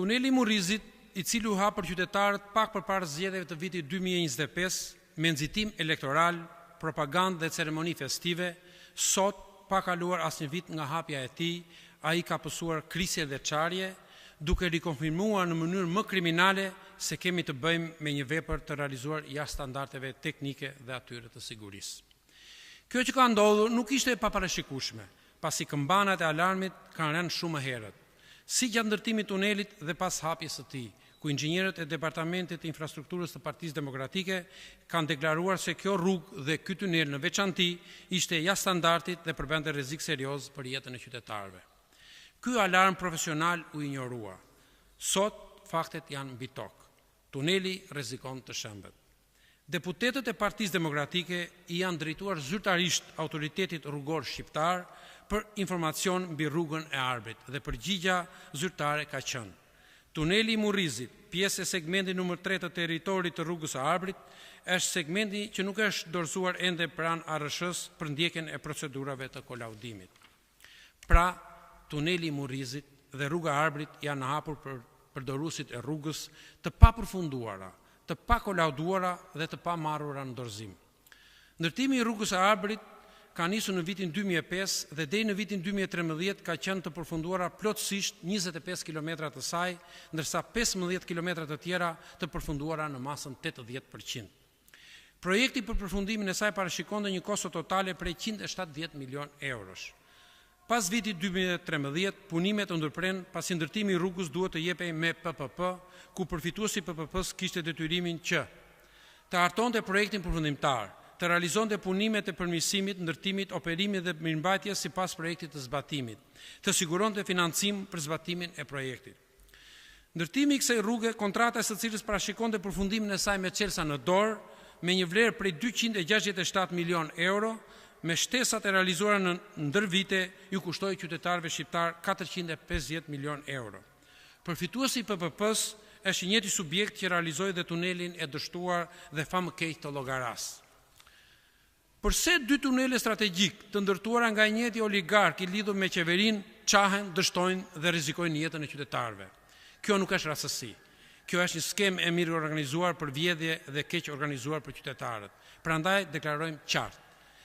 Tuneli Murrizit, i cili u hap për qytetarët pak përpara zgjedhjeve të vitit 2025, me nxitim elektoral, propagandë dhe ceremoni festive, sot, pa kaluar asnjë vit nga hapja e tij, ai ka pësuar krisje dhe çarje, duke rikonfirmuar në mënyrë më kriminale se kemi të bëjmë me një vepër të realizuar jashtë standardeve teknike dhe atyre të sigurisë. Kjo që ka ndodhur nuk ishte e paparashikueshme, pasi këmbanat e alarmit kanë rënë shumë më herët, si gjatë ndërtimit tunelit dhe pas hapjes së tij, ku inxhinierët e Departamentit të Infrastrukturës të Partisë Demokratike kanë deklaruar se kjo rrugë dhe ky tunel në veçanti ishte jashtë standardit dhe përbente rrezik serioz për jetën e qytetarëve. Ky alarm profesional u injorua. Sot faktet janë mbi tokë. Tuneli rrezikon të shembet. Deputetët e Partisë Demokratike i janë drejtuar zyrtarisht autoritetit rrugor shqiptar për informacion mbi rrugën e Arbrit dhe përgjigja zyrtare ka qenë: tuneli i Murrizit, pjesë e segmentit numër 3 të territorit të rrugës së Arbrit, është segmenti që nuk është dorëzuar ende pranë ARSH-s për ndjekjen e procedurave të kolaudimit. Pra, tuneli i Murrizit dhe rruga e Arbrit janë hapur për përdoruesit e rrugës të papërfunduara, të pakolauduara dhe të pamarrura në dorëzim. Ndërtimi i rrugës së Arbrit ka nisur në vitin 2005 dhe deri në vitin 2013 ka qenë të përfunduara plotësisht 25 kilometra të saj, ndërsa 15 kilometra të tjera të përfunduara në masën 80%. Projekti për përfundimin e saj parashikonte një kosto totale prej 170 milion eurosh. Pas vitit 2013, punimet u ndërpren pasi ndërtimi i rrugës duhet të jepej me PPP, ku përfituesi i PPP-s kishte detyrimin që të hartonte projektin përfundimtar, të realizonte punimet e përmirësimit, ndërtimit, operimit dhe mirëmbajtjes sipas projektit të zbatimit, të siguronte financim për zbatimin e projektit. Ndërtimi i kësaj rruge, kontrata së cilës parashikonte përfundimin e saj me Çelsa në dorë, me një vlerë prej 267 milion euro, me shtesat e realizuara në ndër vite, ju kushtoi qytetarëve shqiptar 450 milion euro. Përfituesi i PPP-s është i njëjti subjekt që realizoi dhe tunelin e dështuar dhe famëkeq të Llogaras. Përse dy tunele strategjik të ndërtuara nga një njëjti oligark i lidhur me qeverinë çahen, dështojnë dhe rrezikojnë jetën e qytetarëve? Kjo nuk është rastësi. Kjo është një skem e mirë organizuar për vjedhje dhe keq organizuar për qytetarët. Prandaj deklarojmë qartë: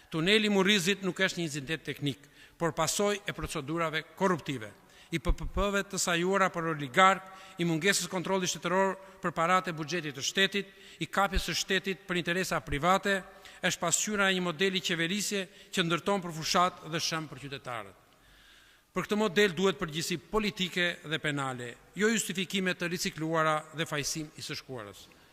tuneli i Murrizit nuk është një incident teknik, por pasojë e procedurave korruptive, i PPP-ve të sajuara për oligark, i mungesës kontrolli shtetëror për paratë e buxhetit të shtetit, i kapjes së shtetit për interesa private, është pasqyra e një modeli qeverisje që ndërton për fushat dhe shëm për qytetarët. Për këtë model duhet përgjegjësi politike dhe penale, jo justifikime të ricikluara dhe fajsim i së shkuarës.